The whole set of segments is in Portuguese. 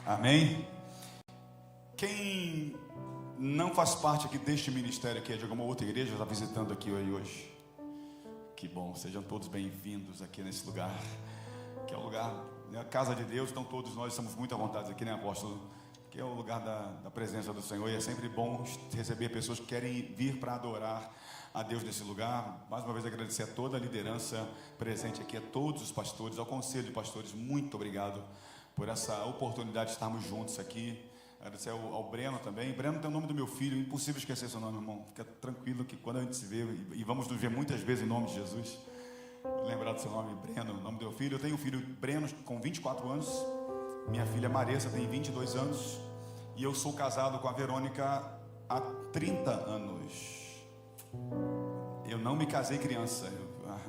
Amém? Quem não faz parte aqui deste ministério, que é de alguma outra igreja, está visitando aqui hoje. Que bom, sejam todos bem-vindos aqui nesse lugar, que é o lugar, a casa de Deus. Então todos nós estamos muito à vontade aqui, né, apóstolo? Que é o lugar da presença do Senhor, e é sempre bom receber pessoas que querem vir para adorar a Deus nesse lugar. Mais uma vez agradecer a toda a liderança presente aqui, a todos os pastores, ao conselho de pastores, muito obrigado por essa oportunidade de estarmos juntos aqui. Agradecer ao Breno também. Breno tem o nome do meu filho, impossível esquecer seu nome, irmão. Fica tranquilo que quando a gente se vê, e vamos nos ver muitas vezes em nome de Jesus, lembrar do seu nome, Breno, o nome do meu filho. Eu tenho um filho, Breno, com 24 anos. Minha filha Maressa tem 22 anos. E eu sou casado com a Verônica há 30 anos. Eu não me casei criança,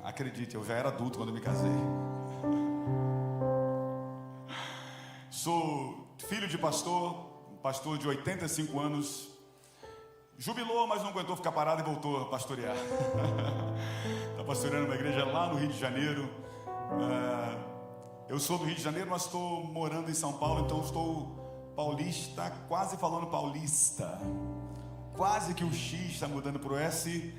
acredite, eu já era adulto quando me casei. Sou filho de pastor de 85 anos. Jubilou, mas não aguentou ficar parado e voltou a pastorear. Está pastoreando uma igreja lá no Rio de Janeiro. Eu sou do Rio de Janeiro, mas estou morando em São Paulo, então estou paulista, quase falando paulista. Quase que o X está mudando para o S,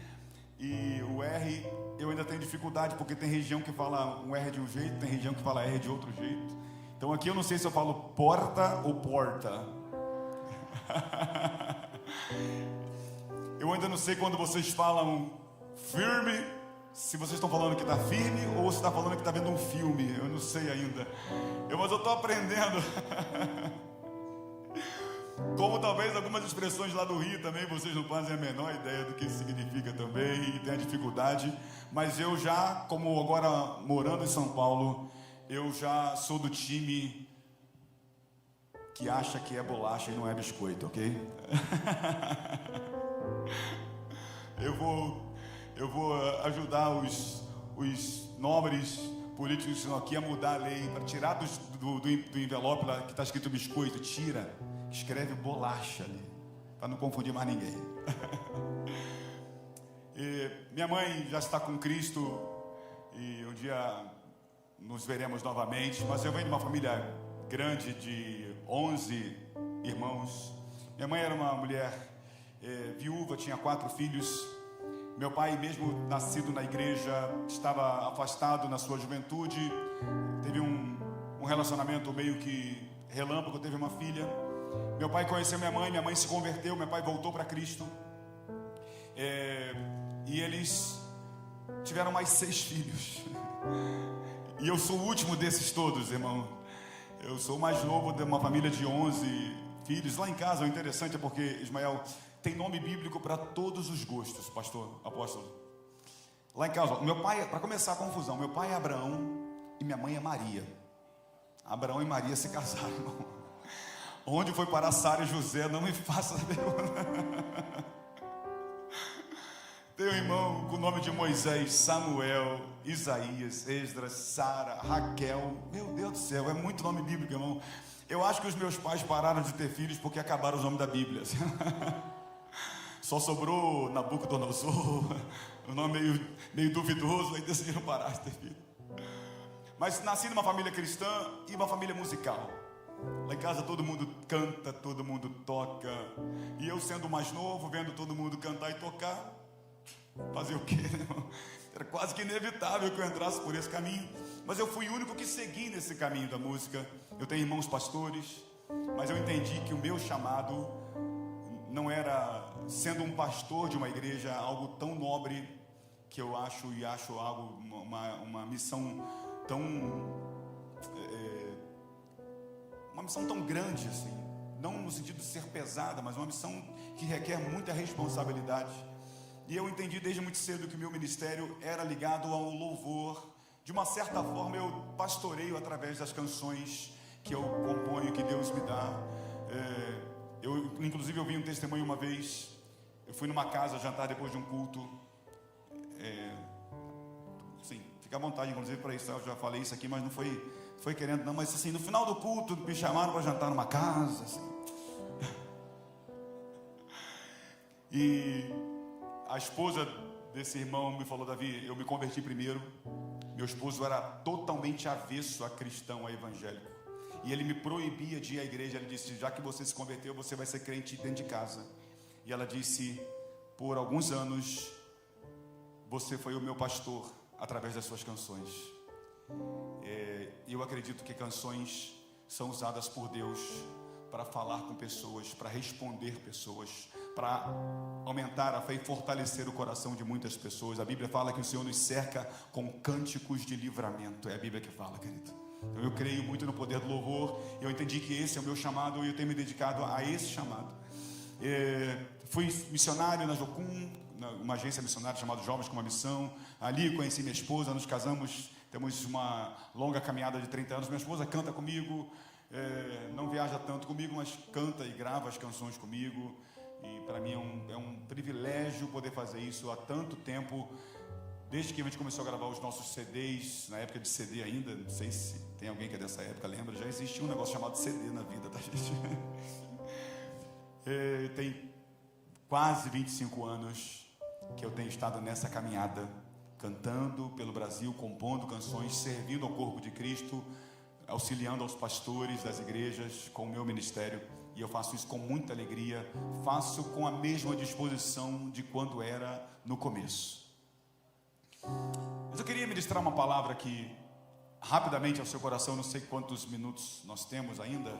e o R eu ainda tenho dificuldade, porque tem região que fala um R de um jeito, tem região que fala R de outro jeito. Então aqui eu não sei se eu falo porta ou porta. Eu ainda não sei quando vocês falam firme, se vocês estão falando que está firme ou se está falando que está vendo um filme. Eu não sei ainda. Mas eu estou aprendendo. Como talvez algumas expressões lá do Rio também vocês não fazem a menor ideia do que significa também, e tem a dificuldade. Mas eu já, como agora morando em São Paulo, eu já sou do time que acha que é bolacha e não é biscoito, ok? Eu vou ajudar os nobres políticos que estão aqui a mudar a lei, para tirar do envelope lá que está escrito biscoito, tira, escreve bolacha ali, para não confundir mais ninguém. E minha mãe já está com Cristo, e um dia nos veremos novamente, mas eu venho de uma família grande de 11 irmãos. Minha mãe era uma mulher viúva, tinha 4 filhos. Meu pai, mesmo nascido na igreja, estava afastado na sua juventude. Teve um relacionamento meio que relâmpago, teve uma filha. Meu pai conheceu minha mãe se converteu, meu pai voltou para Cristo. E eles tiveram mais 6 filhos. E eu sou o último desses todos, irmão. Eu sou o mais novo de uma família de 11 filhos. Lá em casa, o interessante é porque, Ismael, tem nome bíblico para todos os gostos, pastor, apóstolo. Lá em casa, meu pai, para começar a confusão, meu pai é Abraão e minha mãe é Maria. Abraão e Maria se casaram, irmão. Onde foi parar Sara e José, não me faça pergunta. Tem um irmão com o nome de Moisés, Samuel, Isaías, Esdras, Sara, Raquel. Meu Deus do céu, é muito nome bíblico, irmão. Eu acho que os meus pais pararam de ter filhos porque acabaram os nomes da Bíblia. Só sobrou Nabucodonosor, um nome meio duvidoso, aí decidiram parar de ter filho. Mas nasci numa família cristã e uma família musical. Lá em casa todo mundo canta, todo mundo toca. E eu, sendo o mais novo, vendo todo mundo cantar e tocar, fazer o quê, né? Era quase que inevitável que eu entrasse por esse caminho. Mas eu fui o único que segui nesse caminho da música. Eu tenho irmãos pastores, mas eu entendi que o meu chamado não era, sendo um pastor de uma igreja, algo tão nobre, que eu acho algo, uma missão tão uma missão tão grande assim, não no sentido de ser pesada, mas uma missão que requer muita responsabilidade. E eu entendi desde muito cedo que o meu ministério era ligado ao louvor. De uma certa forma eu pastoreio através das canções que eu componho, que Deus me dá. Inclusive eu vi um testemunho uma vez. Eu fui numa casa jantar depois de um culto. Sim, fica à vontade inclusive para isso. Eu já falei isso aqui, mas não foi querendo não. Mas assim, no final do culto me chamaram para jantar numa casa assim. E a esposa desse irmão me falou: Davi, eu me converti primeiro. Meu esposo era totalmente avesso a cristão, a evangélico. e ele me proibia de ir à igreja. Ele disse: já que você se converteu, você vai ser crente dentro de casa. E ela disse: por alguns anos você foi o meu pastor através das suas canções. Eu acredito que canções são usadas por Deus para falar com pessoas, para responder pessoas, para aumentar a fé e fortalecer o coração de muitas pessoas. A Bíblia fala que o Senhor nos cerca com cânticos de livramento. É a Bíblia que fala, querido. Então eu creio muito no poder do louvor. Eu entendi que esse é o meu chamado e eu tenho me dedicado a esse chamado. Fui missionário na Jocum, uma agência missionária chamada Jovens com uma Missão. Ali conheci minha esposa, nos casamos, temos uma longa caminhada de 30 anos. Minha esposa canta comigo, não viaja tanto comigo, mas canta e grava as canções comigo. E para mim é um privilégio poder fazer isso há tanto tempo. Desde que a gente começou a gravar os nossos CDs, na época de CD ainda, não sei se tem alguém que é dessa época, lembra? Já existia um negócio chamado CD na vida da gente. Tem quase 25 anos que eu tenho estado nessa caminhada, cantando pelo Brasil, compondo canções, servindo ao corpo de Cristo, auxiliando aos pastores das igrejas com o meu ministério. E eu faço isso com muita alegria, faço com a mesma disposição de quando era no começo. Mas eu queria ministrar uma palavra aqui, rapidamente ao seu coração. Não sei quantos minutos nós temos ainda.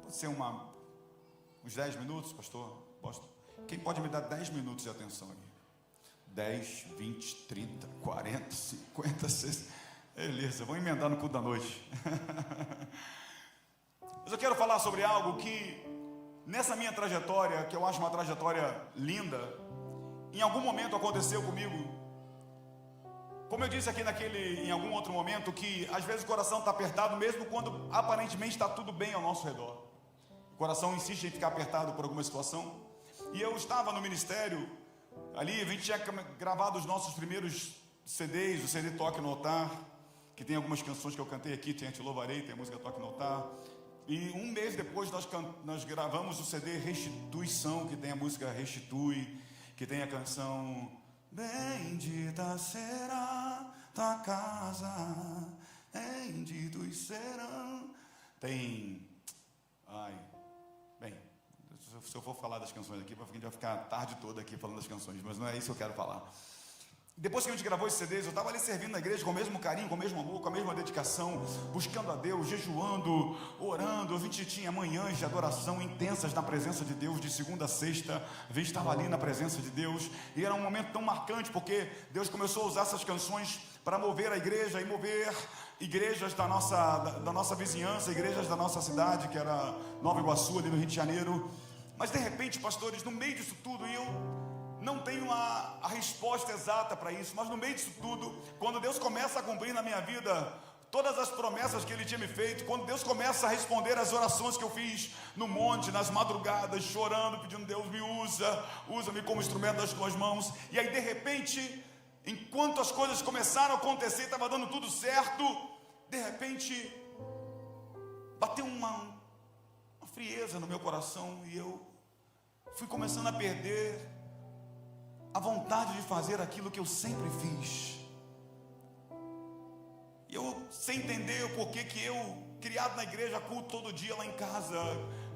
Pode ser uns 10 minutos, pastor? Quem pode me dar 10 minutos de atenção aqui? 10, 20, 30, 40, 50, 60. Beleza, vou emendar no culto da noite. Mas eu quero falar sobre algo que, nessa minha trajetória, que eu acho uma trajetória linda, em algum momento aconteceu comigo. Como eu disse aqui em algum outro momento, que às vezes o coração está apertado, mesmo quando aparentemente está tudo bem ao nosso redor. O coração insiste em ficar apertado por alguma situação. E eu estava no ministério, ali a gente tinha gravado os nossos primeiros CDs, o CD Toque no Altar, que tem algumas canções que eu cantei aqui, tem A Te Louvarei, tem a música Toque no Altar. E um mês depois nós gravamos o CD Restituição, que tem a música Restitui, que tem a canção Bendita será tua casa, benditos serão. Tem, se eu for falar das canções aqui, a gente vai ficar a tarde toda aqui falando das canções, mas não é isso que eu quero falar. Depois que a gente gravou esses CDs, eu estava ali servindo na igreja com o mesmo carinho, com o mesmo amor, com a mesma dedicação, buscando a Deus, jejuando, orando. A gente tinha manhãs de adoração intensas na presença de Deus, de segunda a sexta. A gente estava ali na presença de Deus, e era um momento tão marcante, porque Deus começou a usar essas canções para mover a igreja e mover igrejas da nossa vizinhança, igrejas da nossa cidade, que era Nova Iguaçu, ali no Rio de Janeiro. Mas de repente, pastores, no meio disso tudo, e eu não tenho a resposta exata para isso, mas no meio disso tudo, quando Deus começa a cumprir na minha vida todas as promessas que Ele tinha me feito, quando Deus começa a responder as orações que eu fiz no monte, nas madrugadas, chorando, pedindo: Deus, me usa-me como instrumento das tuas mãos. E aí de repente, enquanto as coisas começaram a acontecer, estava dando tudo certo, de repente bateu uma frieza no meu coração, e eu fui começando a perder a vontade de fazer aquilo que eu sempre fiz. E eu, sem entender o porquê que eu, criado na igreja, culto todo dia lá em casa,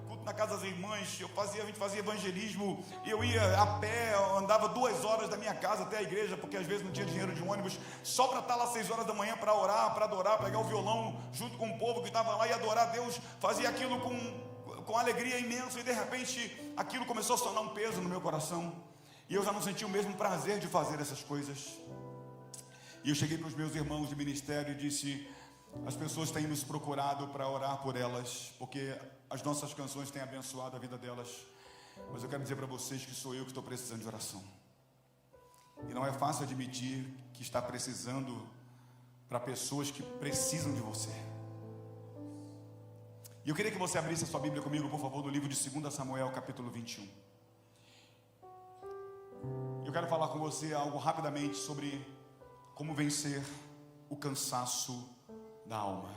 culto na casa das irmãs, a gente fazia evangelismo, eu ia a pé, eu andava 2 horas da minha casa até a igreja, porque às vezes não tinha dinheiro de ônibus, só para estar lá 6 horas da manhã para orar, para adorar, pegar o violão junto com o povo que estava lá e adorar a Deus. Fazia aquilo com alegria imensa, e de repente aquilo começou a se tornar um peso no meu coração, e eu já não sentia o mesmo prazer de fazer essas coisas. E eu cheguei para os meus irmãos de ministério e disse: as pessoas têm nos procurado para orar por elas, porque as nossas canções têm abençoado a vida delas, mas eu quero dizer para vocês que sou eu que estou precisando de oração. E não é fácil admitir que está precisando para pessoas que precisam de você. E eu queria que você abrisse a sua Bíblia comigo, por favor, no livro de 2 Samuel, capítulo 21. Eu quero falar com você algo rapidamente sobre como vencer o cansaço da alma.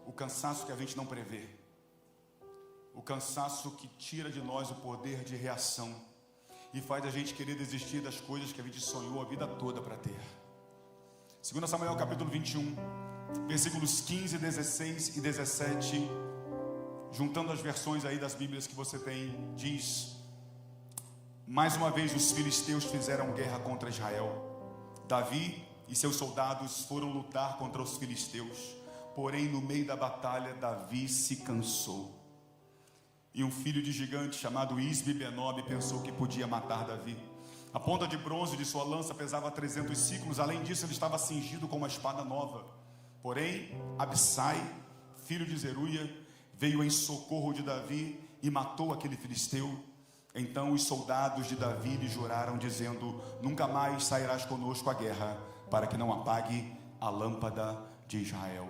O cansaço que a gente não prevê. O cansaço que tira de nós o poder de reação e faz a gente querer desistir das coisas que a gente sonhou a vida toda para ter. 2 Samuel capítulo 21, versículos 15, 16 e 17, juntando as versões aí das Bíblias que você tem, diz: mais uma vez os filisteus fizeram guerra contra Israel. Davi e seus soldados foram lutar contra os filisteus, porém no meio da batalha Davi se cansou. E um filho de gigante chamado Isbi-Benob pensou que podia matar Davi. A ponta de bronze de sua lança pesava 300 siclos. Além disso, ele estava cingido com uma espada nova. Porém, Abissai, filho de Zeruia, veio em socorro de Davi e matou aquele filisteu. Então os soldados de Davi lhe juraram, dizendo: nunca mais sairás conosco à guerra, para que não apague a lâmpada de Israel.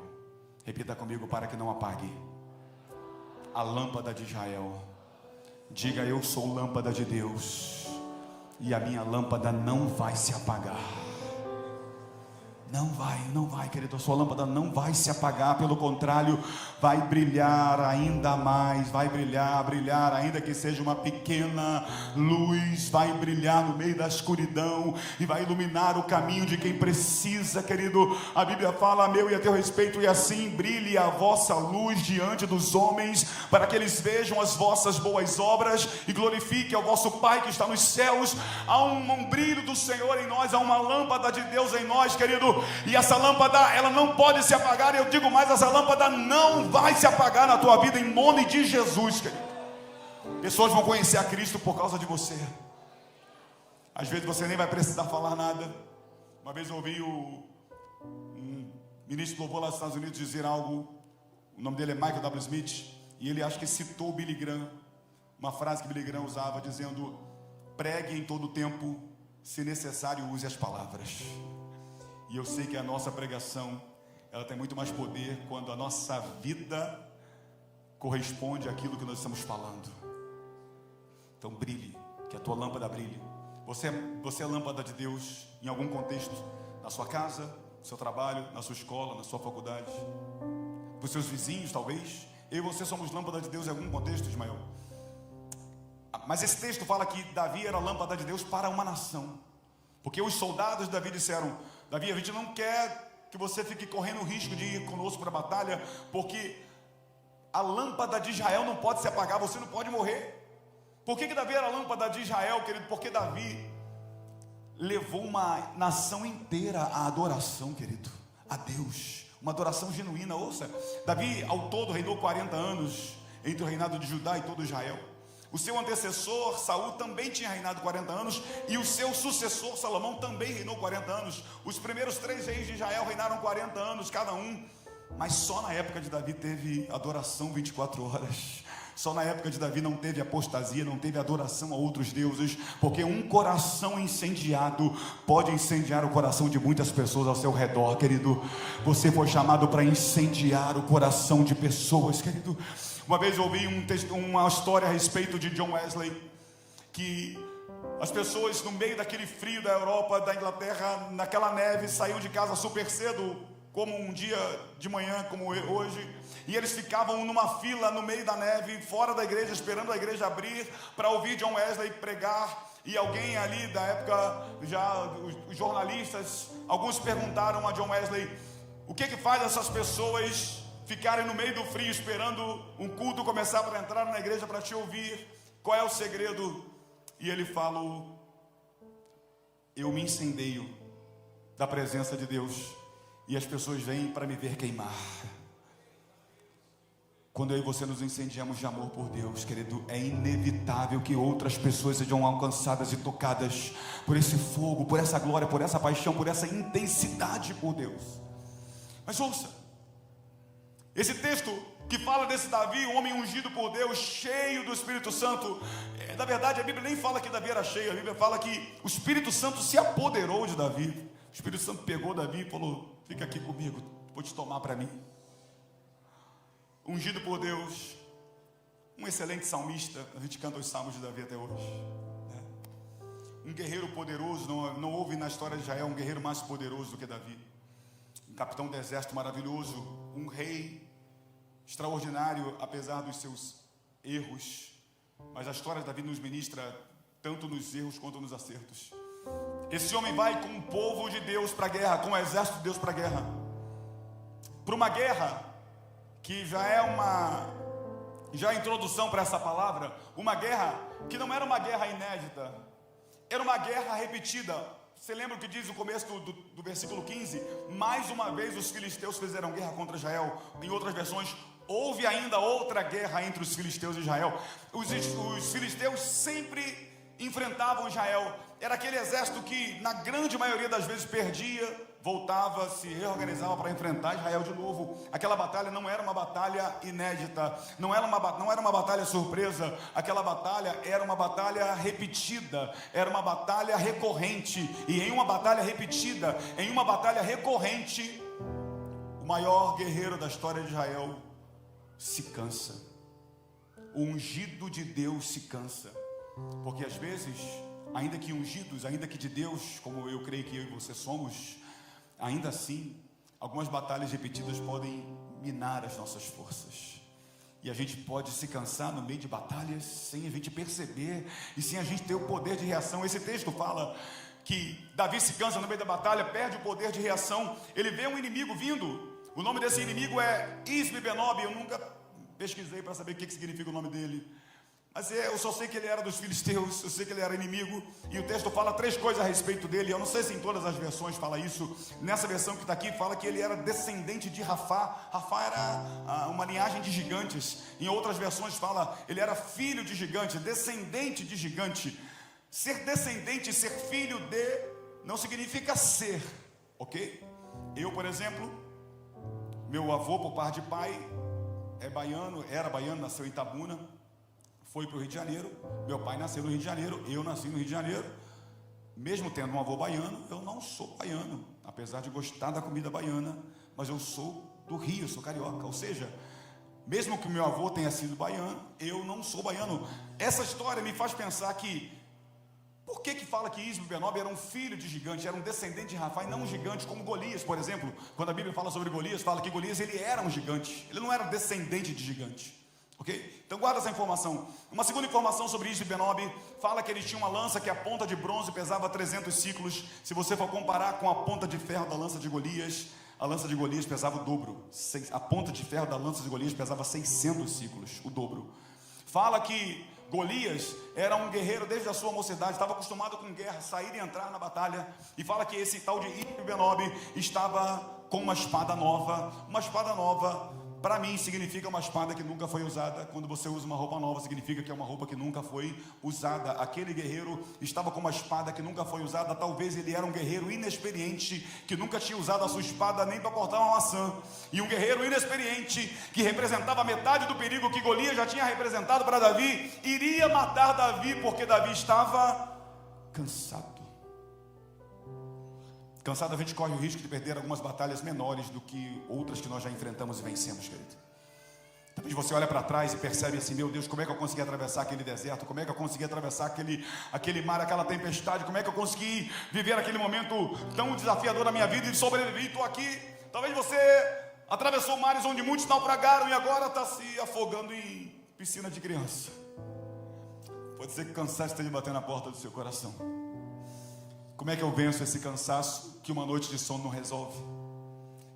Repita comigo: para que não apague a lâmpada de Israel. Diga: eu sou lâmpada de Deus, e a minha lâmpada não vai se apagar. Não vai, querido, a sua lâmpada não vai se apagar, pelo contrário, vai brilhar ainda mais, vai brilhar, ainda que seja uma pequena luz, vai brilhar no meio da escuridão, e vai iluminar o caminho de quem precisa, querido. A Bíblia fala a meu e a teu respeito: e assim brilhe a vossa luz diante dos homens, para que eles vejam as vossas boas obras, e glorifiquem ao vosso Pai que está nos céus. Há um brilho do Senhor em nós, há uma lâmpada de Deus em nós, querido. E essa lâmpada, ela não pode se apagar. E eu digo mais: essa lâmpada não vai se apagar na tua vida, em nome de Jesus, querido. Pessoas vão conhecer a Cristo por causa de você. Às vezes você nem vai precisar falar nada. Uma vez eu ouvi um ministro do louvor lá dos Estados Unidos dizer algo. O nome dele é Michael W. Smith, e ele acho que citou Billy Graham, uma frase que Billy Graham usava, dizendo: pregue em todo tempo, se necessário use as palavras. E eu sei que a nossa pregação, ela tem muito mais poder quando a nossa vida corresponde àquilo que nós estamos falando. Então brilhe, que a tua lâmpada brilhe. Você é lâmpada de Deus em algum contexto, na sua casa, no seu trabalho, na sua escola, na sua faculdade, para os seus vizinhos talvez. Eu e você somos lâmpada de Deus em algum contexto, Ismael. Mas esse texto fala que Davi era lâmpada de Deus para uma nação, porque os soldados de Davi disseram: Davi, a gente não quer que você fique correndo o risco de ir conosco para a batalha, porque a lâmpada de Israel não pode se apagar, você não pode morrer. Por que Davi era a lâmpada de Israel, querido? Porque Davi levou uma nação inteira à adoração, querido, a Deus, uma adoração genuína. Ouça, Davi ao todo reinou 40 anos, entre o reinado de Judá e todo Israel. O seu antecessor, Saul, também tinha reinado 40 anos, e o seu sucessor, Salomão, também reinou 40 anos. Os primeiros 3 reis de Israel reinaram 40 anos cada um, mas só na época de Davi teve adoração 24 horas. Só na época de Davi não teve apostasia, não teve adoração a outros deuses, porque um coração incendiado pode incendiar o coração de muitas pessoas ao seu redor, querido. Você foi chamado para incendiar o coração de pessoas, querido. Uma vez eu ouvi uma história a respeito de John Wesley, que as pessoas no meio daquele frio da Europa, da Inglaterra, naquela neve, saíam de casa super cedo, como um dia de manhã como hoje, e eles ficavam numa fila no meio da neve, fora da igreja, esperando a igreja abrir, para ouvir John Wesley pregar. E alguém ali da época, já os jornalistas, alguns perguntaram a John Wesley: o que faz essas pessoas ficarem no meio do frio esperando um culto começar para entrar na igreja para te ouvir? Qual é o segredo? E ele falou: eu me incendeio da presença de Deus, e as pessoas vêm para me ver queimar. Quando eu e você nos incendiamos de amor por Deus, querido, é inevitável que outras pessoas sejam alcançadas e tocadas por esse fogo, por essa glória, por essa paixão, por essa intensidade por Deus. Mas ouça, esse texto que fala desse Davi, um homem ungido por Deus, cheio do Espírito Santo. Na verdade, a Bíblia nem fala que Davi era cheio, a Bíblia fala que o Espírito Santo se apoderou de Davi. O Espírito Santo pegou Davi e falou: fica aqui comigo, vou te tomar para mim. Ungido por Deus, um excelente salmista. A gente canta os salmos de Davi até hoje, né? Um guerreiro poderoso. Não houve na história de Israel um guerreiro mais poderoso do que Davi. Um capitão do exército maravilhoso, um rei extraordinário, apesar dos seus erros. Mas a história de Davi nos ministra tanto nos erros quanto nos acertos. Esse homem vai com o povo de Deus para a guerra, com o exército de Deus para a guerra. para uma guerra, que já é a introdução para essa palavra, uma guerra que não era uma guerra inédita, era uma guerra repetida. Você lembra o que diz o começo do versículo 15? Mais uma vez os filisteus fizeram guerra contra Israel. Em outras versões, houve ainda outra guerra entre os filisteus e Israel. Os filisteus sempre enfrentavam Israel. Era aquele exército que na grande maioria das vezes perdia, voltava, se reorganizava para enfrentar Israel de novo. Aquela batalha não era uma batalha inédita, não era uma batalha surpresa. Aquela batalha era uma batalha repetida, era uma batalha recorrente. E em uma batalha repetida, em uma batalha recorrente, o maior guerreiro da história de Israel se cansa. O ungido de Deus se cansa. Porque às vezes, ainda que ungidos, ainda que de Deus, como eu creio que eu e você somos, ainda assim, algumas batalhas repetidas podem minar as nossas forças. E a gente pode se cansar no meio de batalhas sem a gente perceber e sem a gente ter o poder de reação. Esse texto fala que Davi se cansa no meio da batalha, perde o poder de reação. Ele vê um inimigo vindo. O nome desse inimigo é Isbi-Benob. Eu nunca pesquisei para saber o que significa o nome dele. Mas eu só sei que ele era dos filisteus, eu sei que ele era inimigo. E o texto fala 3 coisas a respeito dele. Eu não sei se em todas as versões fala isso. Nessa versão que está aqui, fala que ele era descendente de Rafá. Rafá era uma linhagem de gigantes. Em outras versões fala, ele era filho de gigante, descendente de gigante. Ser descendente, ser filho de, não significa ser, ok? Eu, por exemplo, meu avô por parte de pai é baiano, era baiano, nasceu em Itabuna, foi para o Rio de Janeiro. Meu pai nasceu no Rio de Janeiro, eu nasci no Rio de Janeiro. Mesmo tendo um avô baiano, eu não sou baiano, apesar de gostar da comida baiana, mas eu sou do Rio, eu sou carioca. Ou seja, mesmo que meu avô tenha sido baiano, eu não sou baiano. Essa história me faz pensar que, por que fala que Isbi-Benob era um filho de gigante, era um descendente de Rafá e não um gigante como Golias, por exemplo? Quando a Bíblia fala sobre Golias, fala que Golias ele era um gigante, ele não era descendente de gigante. Ok? Então guarda essa informação. Uma segunda informação sobre Isbi-Benob fala que ele tinha uma lança que a ponta de bronze pesava 300 ciclos. Se você for comparar com a ponta de ferro da lança de Golias, a lança de Golias pesava o dobro. A ponta de ferro da lança de Golias pesava 600 ciclos, o dobro. Fala que Golias era um guerreiro desde a sua mocidade, estava acostumado com guerra, sair e entrar na batalha. E fala que esse tal de Isbi-Benob estava com uma espada nova. Uma espada nova, para mim, significa uma espada que nunca foi usada. Quando você usa uma roupa nova, significa que é uma roupa que nunca foi usada. Aquele guerreiro estava com uma espada que nunca foi usada. Talvez ele era um guerreiro inexperiente, que nunca tinha usado a sua espada nem para cortar uma maçã. E um guerreiro inexperiente, que representava metade do perigo que Golias já tinha representado para Davi, iria matar Davi, porque Davi estava cansado. Cansado, a gente corre o risco de perder algumas batalhas menores do que outras que nós já enfrentamos e vencemos, querido. Talvez você olha para trás e percebe assim, meu Deus, como é que eu consegui atravessar aquele deserto? Como é que eu consegui atravessar aquele mar, aquela tempestade? Como é que eu consegui viver aquele momento tão desafiador na minha vida e sobreviver? Estou aqui. Talvez você atravessou mares onde muitos naufragaram e agora está se afogando em piscina de criança. Pode ser que o cansaço esteja batendo na porta do seu coração. Como é que eu venço esse cansaço que uma noite de sono não resolve?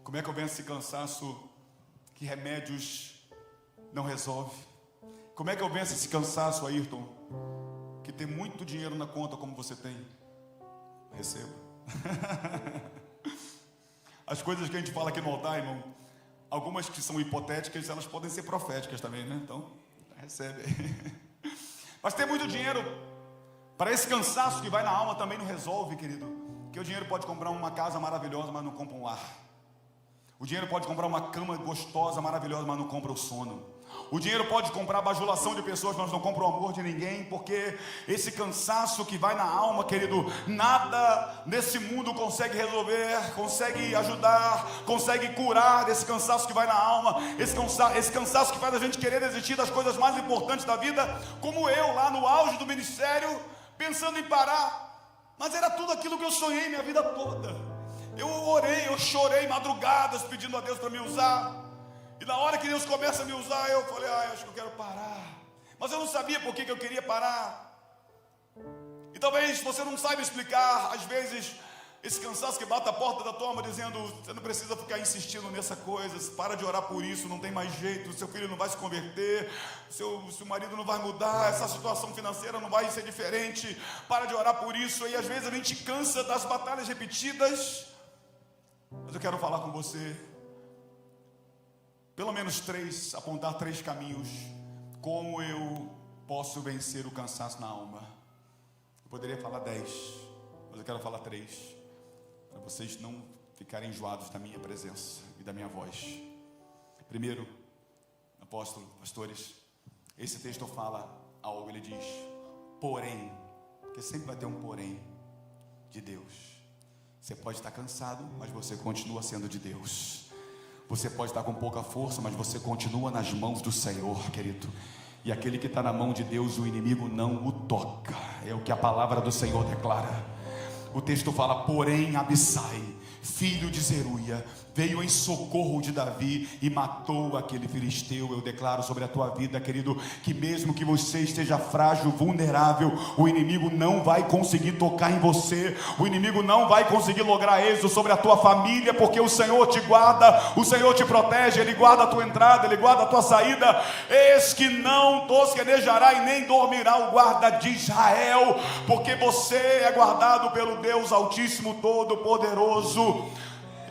Como é que eu venço esse cansaço que remédios não resolve? Como é que eu venço esse cansaço, Ayrton, que tem muito dinheiro na conta como você tem? Receba. As coisas que a gente fala aqui no altar, irmão, algumas que são hipotéticas, elas podem ser proféticas também, né? Então, recebe. Mas ter muito dinheiro para esse cansaço que vai na alma também não resolve, querido. Porque o dinheiro pode comprar uma casa maravilhosa, mas não compra um lar. O dinheiro pode comprar uma cama gostosa, maravilhosa, mas não compra o sono. O dinheiro pode comprar a bajulação de pessoas, mas não compra o amor de ninguém. Porque esse cansaço que vai na alma, querido, nada nesse mundo consegue resolver, consegue ajudar, consegue curar esse cansaço que vai na alma. Esse cansaço que faz a gente querer desistir das coisas mais importantes da vida. Como eu, lá no auge do ministério, pensando em parar, mas era tudo aquilo que eu sonhei minha vida toda. Eu orei, eu chorei madrugadas pedindo a Deus para me usar, e na hora que Deus começa a me usar, eu falei, acho que eu quero parar, mas eu não sabia por que eu queria parar. E talvez você não saiba explicar, às vezes Esse cansaço que bate a porta da tua alma dizendo: você não precisa ficar insistindo nessa coisa, para de orar por isso, não tem mais jeito, seu filho não vai se converter, seu marido não vai mudar, essa situação financeira não vai ser diferente, para de orar por isso. E às vezes a gente cansa das batalhas repetidas. Mas eu quero falar com você, pelo menos apontar 3 caminhos, como eu posso vencer o cansaço na alma. Eu poderia falar 10, mas eu quero falar 3, para vocês não ficarem enjoados da minha presença e da minha voz. Primeiro, apóstolo, pastores, esse texto fala algo, ele diz: porém, porque sempre vai ter um porém de Deus. Você pode estar cansado, mas você continua sendo de Deus. Você pode estar com pouca força, mas você continua nas mãos do Senhor, querido. E aquele que está na mão de Deus, o inimigo não o toca. É o que a palavra do Senhor declara. O texto fala: porém Abissai, filho de Zeruia, veio em socorro de Davi e matou aquele filisteu. Eu declaro sobre a tua vida, querido, que mesmo que você esteja frágil, vulnerável, o inimigo não vai conseguir tocar em você, o inimigo não vai conseguir lograr êxito sobre a tua família, porque o Senhor te guarda, o Senhor te protege, Ele guarda a tua entrada, Ele guarda a tua saída. Eis que não tosquenejará e nem dormirá o guarda de Israel, porque você é guardado pelo Deus Altíssimo, Todo-Poderoso.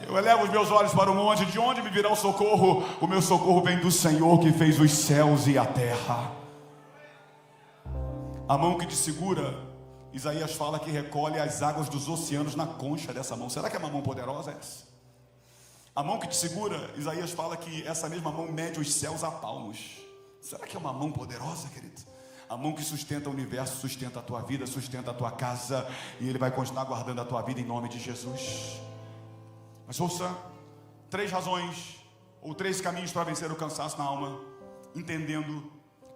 Eu elevo os meus olhos para o monte, de onde me virá o socorro? O meu socorro vem do Senhor que fez os céus e a terra. A mão que te segura, Isaías fala que recolhe as águas dos oceanos na concha dessa mão. Será que é uma mão poderosa essa? A mão que te segura, Isaías fala que essa mesma mão mede os céus a palmos. Será que é uma mão poderosa, querido? A mão que sustenta o universo, sustenta a tua vida, sustenta a tua casa, e Ele vai continuar guardando a tua vida em nome de Jesus. Mas ouça, 3 razões, ou 3 caminhos para vencer o cansaço na alma, entendendo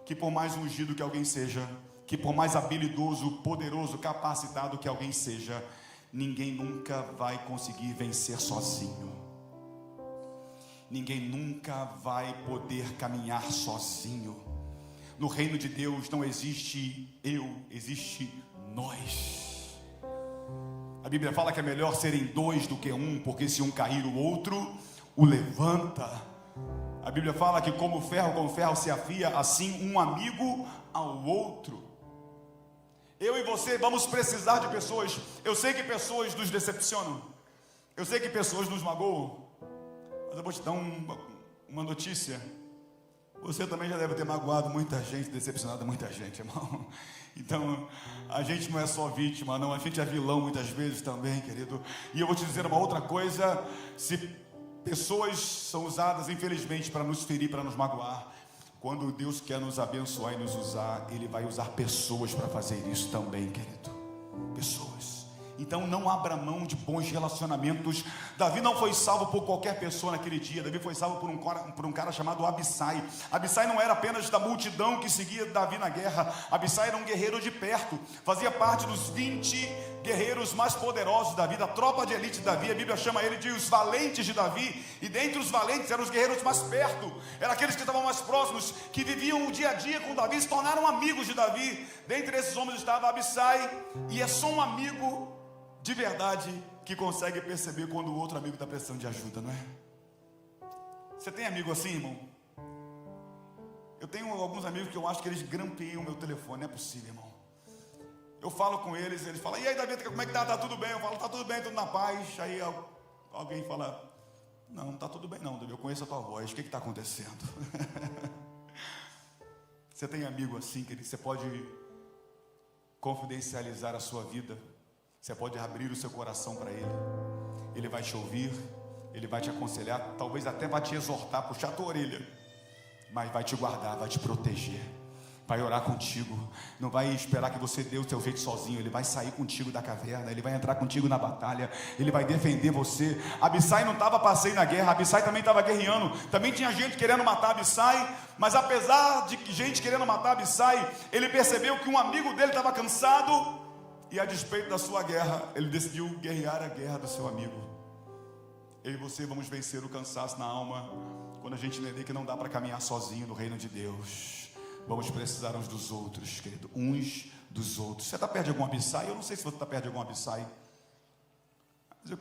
que por mais ungido que alguém seja, que por mais habilidoso, poderoso, capacitado que alguém seja, ninguém nunca vai conseguir vencer sozinho. Ninguém nunca vai poder caminhar sozinho. No reino de Deus não existe eu, existe nós. A Bíblia fala que é melhor serem 2 do que 1, porque se um cair, o outro o levanta. A Bíblia fala que como ferro com ferro se afia, assim um amigo ao outro. Eu e você vamos precisar de pessoas. Eu sei que pessoas nos decepcionam, eu sei que pessoas nos magoam, mas eu vou te dar uma notícia. Você também já deve ter magoado muita gente, decepcionado muita gente, irmão. Então, a gente não é só vítima, não. A gente é vilão muitas vezes também, querido. E eu vou te dizer uma outra coisa: se pessoas são usadas, infelizmente, para nos ferir, para nos magoar, quando Deus quer nos abençoar e nos usar, Ele vai usar pessoas para fazer isso também, querido. Pessoas. Então não abra mão de bons relacionamentos. Davi não foi salvo por qualquer pessoa naquele dia. Davi foi salvo por um cara chamado Abissai. Abissai não era apenas da multidão que seguia Davi na guerra. Abissai era um guerreiro de perto, fazia parte dos 20 guerreiros mais poderosos de Davi, da tropa de elite de Davi. A Bíblia chama ele de os valentes de Davi. E dentre os valentes eram os guerreiros mais perto, eram aqueles que estavam mais próximos, que viviam o dia a dia com Davi, se tornaram amigos de Davi. Dentre esses homens estava Abissai. E é só um amigo de verdade que consegue perceber quando o outro amigo está precisando de ajuda, não é? Você tem amigo assim, irmão? Eu tenho alguns amigos que eu acho que eles grampeiam o meu telefone. Não é possível, irmão. Eu falo com eles, eles falam: e aí, Davi, como é que tá? Tá tudo bem? Eu falo: tá tudo bem, tudo na paz. Aí alguém fala: não, não tá tudo bem não, Davi, eu conheço a tua voz, o que está acontecendo? Você tem amigo assim, querido? Você pode confidencializar a sua vida. Você pode abrir o seu coração para Ele. Ele vai te ouvir, Ele vai te aconselhar, talvez até vai te exortar, puxar a tua orelha, mas vai te guardar, vai te proteger, vai orar contigo. Não vai esperar que você dê o seu jeito sozinho. Ele vai sair contigo da caverna, Ele vai entrar contigo na batalha, Ele vai defender você. Abissai não estava passeio na guerra, Abissai também estava guerreando. Também tinha gente querendo matar Abissai, mas apesar de gente querendo matar Abissai, ele percebeu que um amigo dele estava cansado, e a despeito da sua guerra, ele decidiu guerrear a guerra do seu amigo. Eu e você vamos vencer o cansaço na alma quando a gente entender que não dá para caminhar sozinho no reino de Deus. Vamos precisar uns dos outros, querido, uns dos outros. Você está perto de algum Abissai? Eu não sei se você está perto de algum Abissai. Mas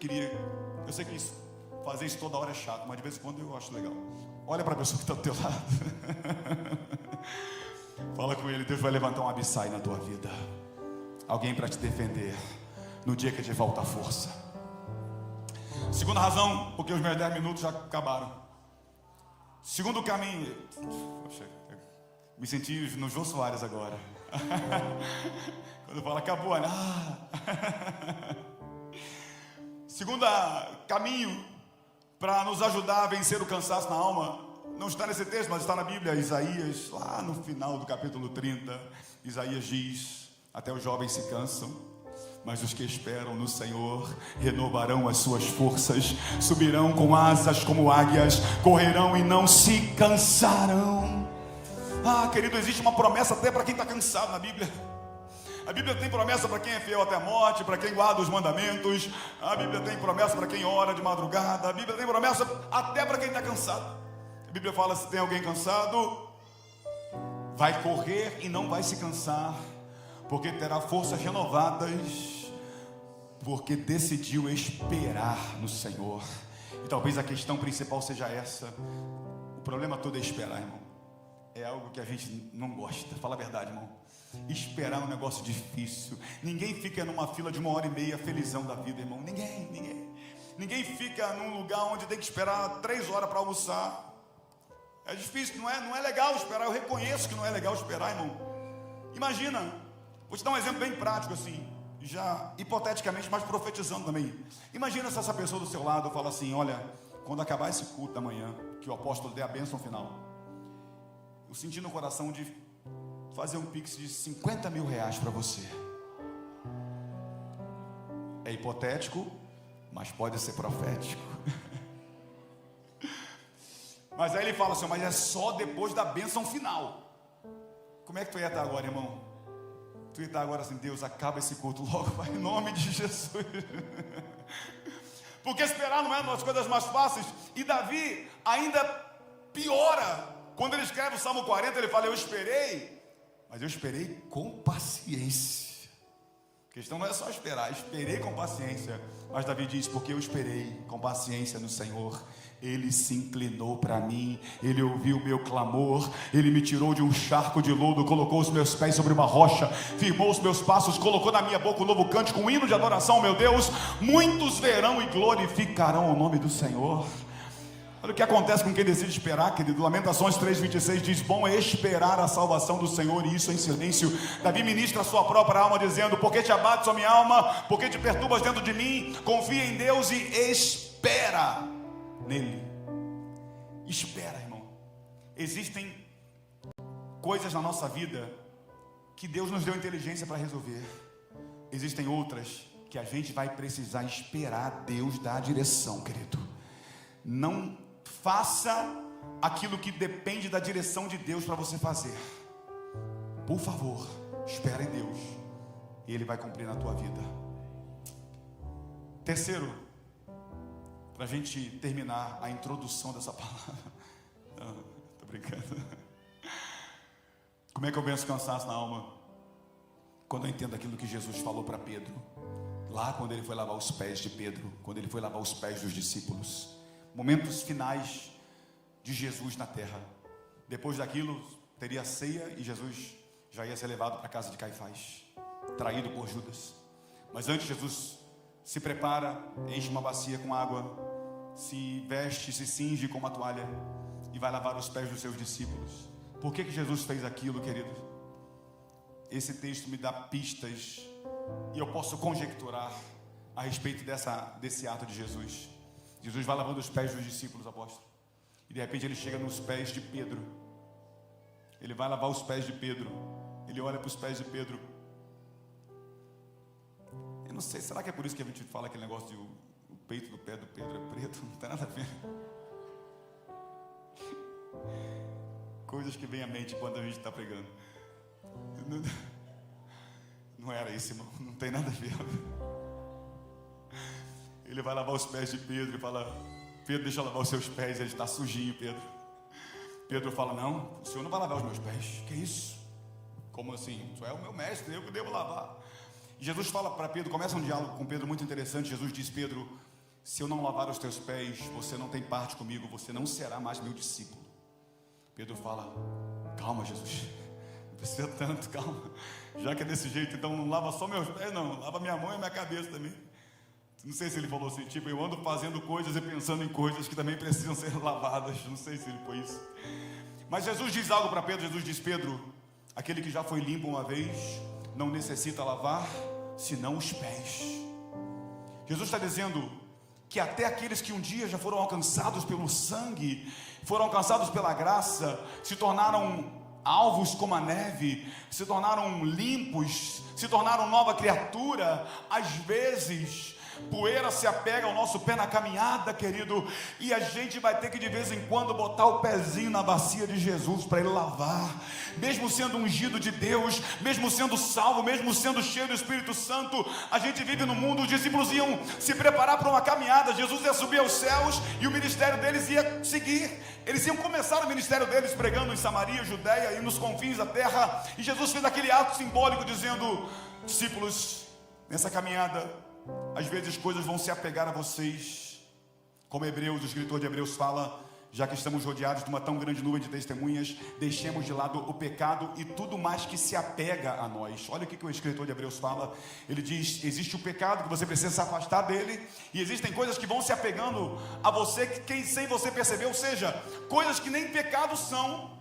eu sei que fazer isso toda hora é chato, mas de vez em quando eu acho legal. Olha para a pessoa que está do teu lado. Fala com ele: Deus vai levantar um Abissai na tua vida. Alguém para te defender no dia que te falta força. Segunda razão, porque os meus 10 minutos já acabaram. Segundo caminho. Poxa, me senti no Jô Soares agora. Quando fala acabou, né? Segundo caminho para nos ajudar a vencer o cansaço na alma, não está nesse texto, mas está na Bíblia. Isaías, lá no final do capítulo 30, Isaías diz: até os jovens se cansam, mas os que esperam no Senhor renovarão as suas forças, subirão com asas como águias, correrão e não se cansarão. Querido, existe uma promessa até para quem está cansado na Bíblia. A Bíblia tem promessa para quem é fiel até a morte, para quem guarda os mandamentos. A Bíblia tem promessa para quem ora de madrugada. A Bíblia tem promessa até para quem está cansado. A Bíblia fala: se tem alguém cansado, vai correr e não vai se cansar, porque terá forças renovadas, porque decidiu esperar no Senhor. E talvez a questão principal seja essa. O problema todo é esperar, irmão. É algo que a gente não gosta. Fala a verdade, irmão. Esperar é um negócio difícil. Ninguém fica numa fila de 1h30 felizão da vida, irmão. Ninguém fica num lugar onde tem que esperar 3 horas para almoçar. É difícil, não é legal esperar. Eu reconheço que não é legal esperar, irmão. Imagina, vou te dar um exemplo bem prático assim, já hipoteticamente, mas profetizando também. Imagina se essa pessoa do seu lado fala assim: olha, quando acabar esse culto da manhã, que o apóstolo dê a bênção final, eu senti no coração de fazer um pix de 50 mil reais para você. É hipotético, mas pode ser profético. Mas aí ele fala assim: mas é só depois da bênção final. Como é que tu ia estar agora, irmão? Tu ia estar agora assim: Deus, acaba esse culto logo, Pai, em nome de Jesus. Porque esperar não é uma das coisas mais fáceis. E Davi ainda piora. Quando ele escreve o Salmo 40, ele fala: eu esperei, mas eu esperei com paciência. A questão não é só esperar, esperei com paciência. Mas Davi diz: porque eu esperei com paciência no Senhor, Ele se inclinou para mim, Ele ouviu o meu clamor, Ele me tirou de um charco de lodo, colocou os meus pés sobre uma rocha, firmou os meus passos, colocou na minha boca um novo cântico, um hino de adoração, meu Deus. Muitos verão e glorificarão o nome do Senhor. Olha o que acontece com quem decide esperar, querido. Lamentações 3,26 diz: bom é esperar a salvação do Senhor, e isso em silêncio. Davi ministra a sua própria alma dizendo: por que te abates, ó minha alma? Por que te perturbas dentro de mim? Confia em Deus e espera nele. Espera, irmão. Existem coisas na nossa vida que Deus nos deu inteligência para resolver. Existem outras que a gente vai precisar esperar Deus dar a direção, querido. Não faça aquilo que depende da direção de Deus para você fazer. Por favor, espera em Deus, e Ele vai cumprir na tua vida. Terceiro, para a gente terminar a introdução dessa palavra. Não, tô brincando. Como é que eu venço cansaço na alma? Quando eu entendo aquilo que Jesus falou para Pedro, lá quando ele foi lavar os pés de Pedro, quando ele foi lavar os pés dos discípulos. Momentos finais de Jesus na terra. Depois daquilo, teria a ceia e Jesus já ia ser levado para a casa de Caifás, traído por Judas. Mas antes, Jesus se prepara, enche uma bacia com água, se veste, se cinge com uma toalha e vai lavar os pés dos seus discípulos. Por que Jesus fez aquilo, querido? Esse texto me dá pistas e eu posso conjecturar a respeito desse ato de Jesus. Jesus vai lavando os pés dos discípulos, apóstolo, e de repente ele chega nos pés de Pedro. Ele vai lavar os pés de Pedro. Ele olha para os pés de Pedro. Eu não sei, será que é por isso que a gente fala aquele negócio de o peito do pé do Pedro é preto? Não tem nada a ver. Coisas que vêm à mente quando a gente está pregando. Não era isso, irmão. Não tem nada a ver. Ele vai lavar os pés de Pedro e fala: Pedro, deixa eu lavar os seus pés. Ele está sujinho, Pedro. Pedro fala: não, o senhor não vai lavar os meus pés. Que isso? Como assim? Tu é o meu mestre, eu que devo lavar. Jesus fala para Pedro, começa um diálogo com Pedro muito interessante. Jesus diz: Pedro, se eu não lavar os teus pés, você não tem parte comigo, você não será mais meu discípulo. Pedro fala: calma, Jesus, não precisa tanto, calma. Já que é desse jeito, então não lava só meus pés, não, lava minha mão e minha cabeça também. Não sei se ele falou assim, tipo, eu ando fazendo coisas e pensando em coisas que também precisam ser lavadas. Não sei se ele foi isso. Mas Jesus diz algo para Pedro. Jesus diz: Pedro, aquele que já foi limpo uma vez não necessita lavar senão os pés. Jesus está dizendo que até aqueles que um dia já foram alcançados pelo sangue, foram alcançados pela graça, se tornaram alvos como a neve, se tornaram limpos, se tornaram nova criatura. Às vezes poeira se apega ao nosso pé na caminhada, querido, e a gente vai ter que de vez em quando botar o pezinho na bacia de Jesus para ele lavar. Mesmo sendo ungido de Deus, mesmo sendo salvo, mesmo sendo cheio do Espírito Santo, a gente vive no mundo. Os discípulos iam se preparar para uma caminhada. Jesus ia subir aos céus e o ministério deles ia seguir. Eles iam começar o ministério deles pregando em Samaria, Judeia e nos confins da terra. E Jesus fez aquele ato simbólico dizendo: discípulos, nessa caminhada às vezes coisas vão se apegar a vocês. Como Hebreus, o escritor de Hebreus fala: já que estamos rodeados de uma tão grande nuvem de testemunhas, deixemos de lado o pecado e tudo mais que se apega a nós. Olha o que o escritor de Hebreus fala. Ele diz: existe o pecado que você precisa se afastar dele, e existem coisas que vão se apegando a você que sem você perceber, ou seja, coisas que nem pecados são,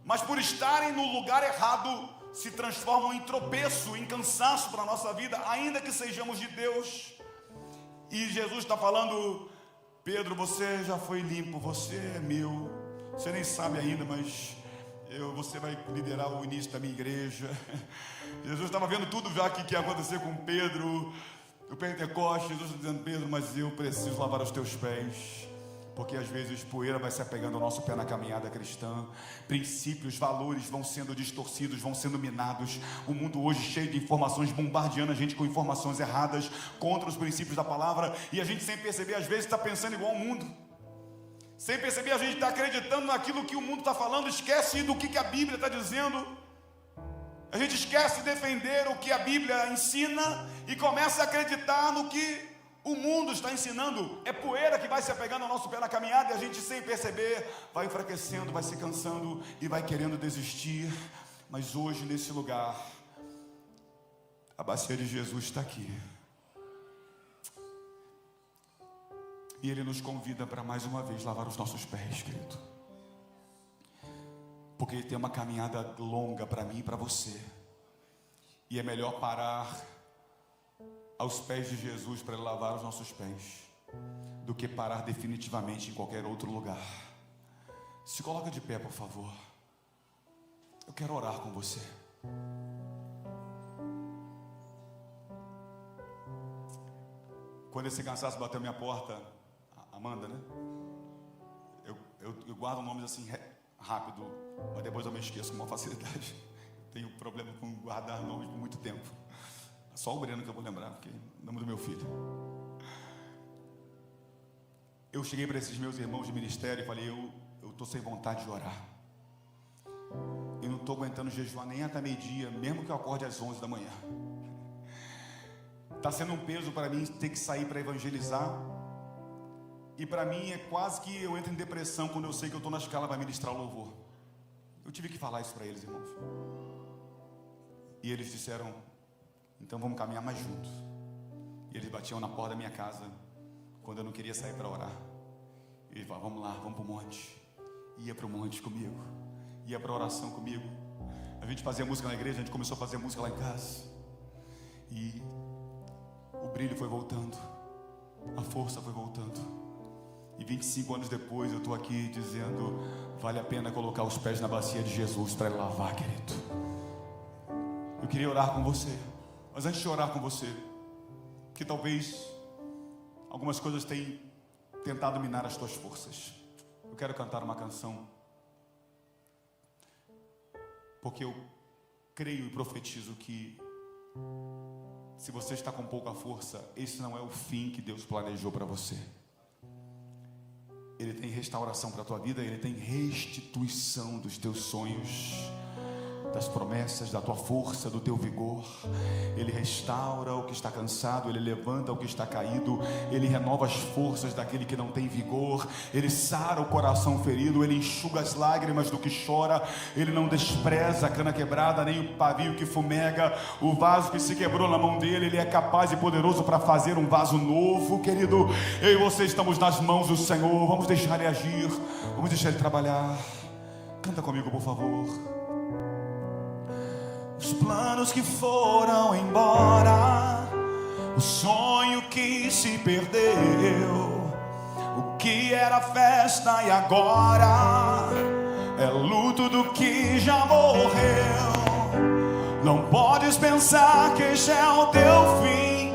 mas por estarem no lugar errado se transformam em tropeço, em cansaço para a nossa vida, ainda que sejamos de Deus. E Jesus está falando: Pedro, você já foi limpo, você é meu, você nem sabe ainda, mas você vai liderar o início da minha igreja. Jesus estava vendo tudo já que ia acontecer com Pedro, o Pentecoste. Jesus está dizendo: Pedro, mas eu preciso lavar os teus pés, porque às vezes poeira vai se apegando ao nosso pé na caminhada cristã. Princípios, valores vão sendo distorcidos, vão sendo minados. O mundo hoje cheio de informações, bombardeando a gente com informações erradas, contra os princípios da palavra. E a gente, sem perceber, às vezes está pensando igual ao mundo. Sem perceber, a gente está acreditando naquilo que o mundo está falando. Esquece do que a Bíblia está dizendo. A gente esquece de defender o que a Bíblia ensina e começa a acreditar no que o mundo está ensinando. É poeira que vai se apegando ao nosso pé na caminhada, e a gente, sem perceber, vai enfraquecendo, vai se cansando e vai querendo desistir. Mas hoje, nesse lugar, a bacia de Jesus está aqui, e Ele nos convida para mais uma vez lavar os nossos pés, querido, porque Ele tem uma caminhada longa para mim e para você, e é melhor parar aos pés de Jesus para Ele lavar os nossos pés, do que parar definitivamente em qualquer outro lugar. Se coloca de pé, por favor. Eu quero orar com você. Quando esse cansaço bateu minha porta, Amanda, né? Eu guardo nomes assim rápido, mas depois eu me esqueço com uma facilidade. Tenho problema com guardar nomes por muito tempo. Só o Breno que eu vou lembrar, porque é o nome do meu filho. Eu cheguei para esses meus irmãos de ministério e falei: eu estou sem vontade de orar. Eu não estou aguentando jejuar nem até meio-dia, mesmo que eu acorde às 11 da manhã. Está sendo um peso para mim ter que sair para evangelizar. E para mim é quase que eu entro em depressão quando eu sei que eu estou na escala para ministrar o louvor. Eu tive que falar isso para eles, irmãos. E eles disseram: então vamos caminhar mais juntos. E eles batiam na porta da minha casa quando eu não queria sair para orar. E eles falavam: vamos lá, vamos para o monte. Ia para o monte comigo, ia para a oração comigo. A gente fazia música na igreja, a gente começou a fazer música lá em casa. E o brilho foi voltando, a força foi voltando. E 25 anos depois eu estou aqui dizendo: vale a pena colocar os pés na bacia de Jesus para Ele lavar, querido. Eu queria orar com você. Mas antes de orar com você, que talvez algumas coisas tenham tentado minar as tuas forças, eu quero cantar uma canção, porque eu creio e profetizo que, se você está com pouca força, esse não é o fim que Deus planejou para você. Ele tem restauração para a tua vida, Ele tem restituição dos teus sonhos. das promessas, da tua força, do teu vigor. Ele restaura o que está cansado, Ele levanta o que está caído, Ele renova as forças daquele que não tem vigor, Ele sara o coração ferido, Ele enxuga as lágrimas do que chora, Ele não despreza a cana quebrada, nem o pavio que fumega, o vaso que se quebrou na mão dele, Ele é capaz e poderoso para fazer um vaso novo, querido. Eu e você estamos nas mãos do Senhor, vamos deixar Ele agir, vamos deixar Ele trabalhar. Canta comigo, por favor. Os planos que foram embora, o sonho que se perdeu, o que era festa e agora é luto do que já morreu. Não podes pensar que este é o teu fim,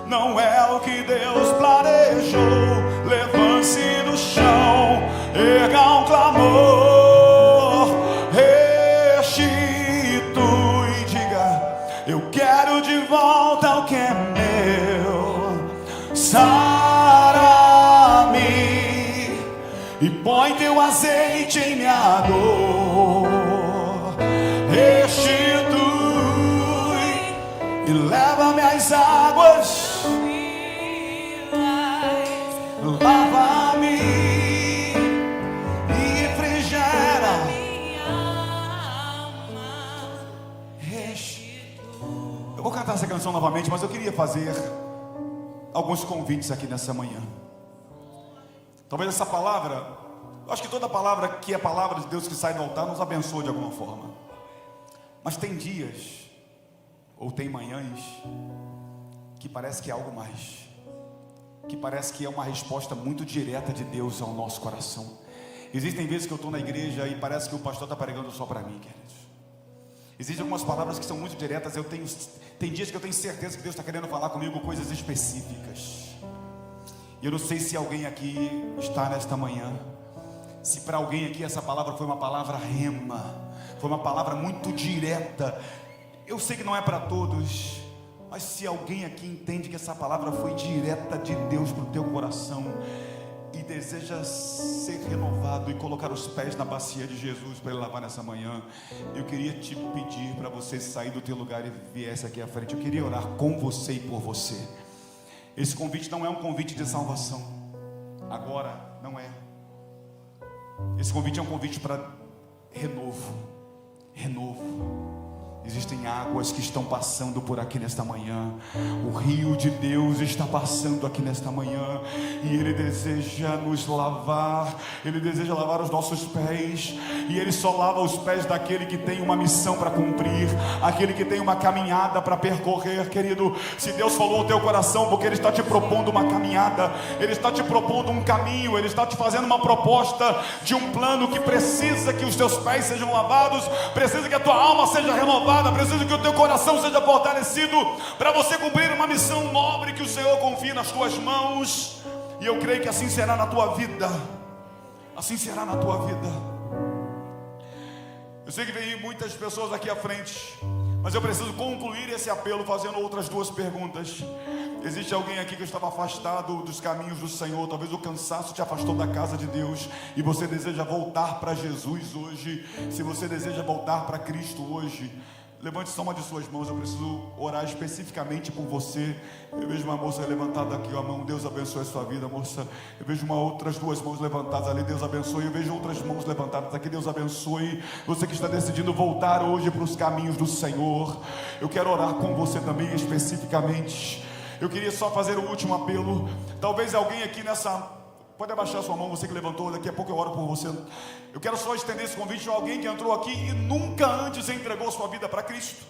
não é o que Deus planejou. Levante-se do chão, erga um clamor, restitui, diga: eu quero de volta o que é meu. Sara-me e põe teu azeite em minha dor. Restitui e leva-me às águas. Lava-me e refrigera. Eu vou cantar essa canção novamente, mas eu queria fazer alguns convites aqui nessa manhã. Talvez essa palavra, eu acho que toda palavra que é palavra de Deus que sai do altar nos abençoa de alguma forma. Mas tem dias, ou tem manhãs, que parece que é algo mais, que parece que é uma resposta muito direta de Deus ao nosso coração. Existem vezes que eu estou na igreja e parece que o pastor está pregando só para mim, queridos. Existem algumas palavras que são muito diretas. Tem dias que eu tenho certeza que Deus está querendo falar comigo coisas específicas. E eu não sei se alguém aqui está nesta manhã, se para alguém aqui essa palavra foi uma palavra rema, foi uma palavra muito direta. Eu sei que não é para todos, mas se alguém aqui entende que essa palavra foi direta de Deus para o teu coração e deseja ser renovado e colocar os pés na bacia de Jesus para Ele lavar nessa manhã, eu queria te pedir para você sair do teu lugar e viesse aqui à frente. Eu queria orar com você e por você. Esse convite não é um convite de salvação, agora não é. Esse convite é um convite para renovo. Existem águas que estão passando por aqui nesta manhã. O rio de Deus está passando aqui nesta manhã, e Ele deseja nos lavar. Ele deseja lavar os nossos pés, e Ele só lava os pés daquele que tem uma missão para cumprir, aquele que tem uma caminhada para percorrer. Querido, se Deus falou ao teu coração, porque Ele está te propondo uma caminhada, Ele está te propondo um caminho, Ele está te fazendo uma proposta de um plano que precisa que os teus pés sejam lavados, precisa que a tua alma seja renovada, precisa que o teu coração seja fortalecido para você cumprir uma missão nobre que o Senhor confia nas tuas mãos. E eu creio que assim será na tua vida. Assim será na tua vida. Eu sei que vem muitas pessoas aqui à frente, mas eu preciso concluir esse apelo fazendo outras duas perguntas. Existe alguém aqui que estava afastado dos caminhos do Senhor? Talvez o cansaço te afastou da casa de Deus e você deseja voltar para Jesus hoje. Se você deseja voltar para Cristo hoje, levante só uma de suas mãos. Eu preciso orar especificamente por você. Eu vejo uma moça levantada aqui, a mão. Deus abençoe a sua vida, moça. Eu vejo outras duas mãos levantadas ali. Deus abençoe. Eu vejo outras mãos levantadas aqui. Deus abençoe. Você que está decidindo voltar hoje para os caminhos do Senhor, eu quero orar com você também especificamente. Eu queria só fazer o último apelo. Talvez alguém aqui nessa... Pode abaixar sua mão, você que levantou. Daqui a pouco eu oro por você. Eu quero só estender esse convite a alguém que entrou aqui e nunca antes entregou sua vida para Cristo.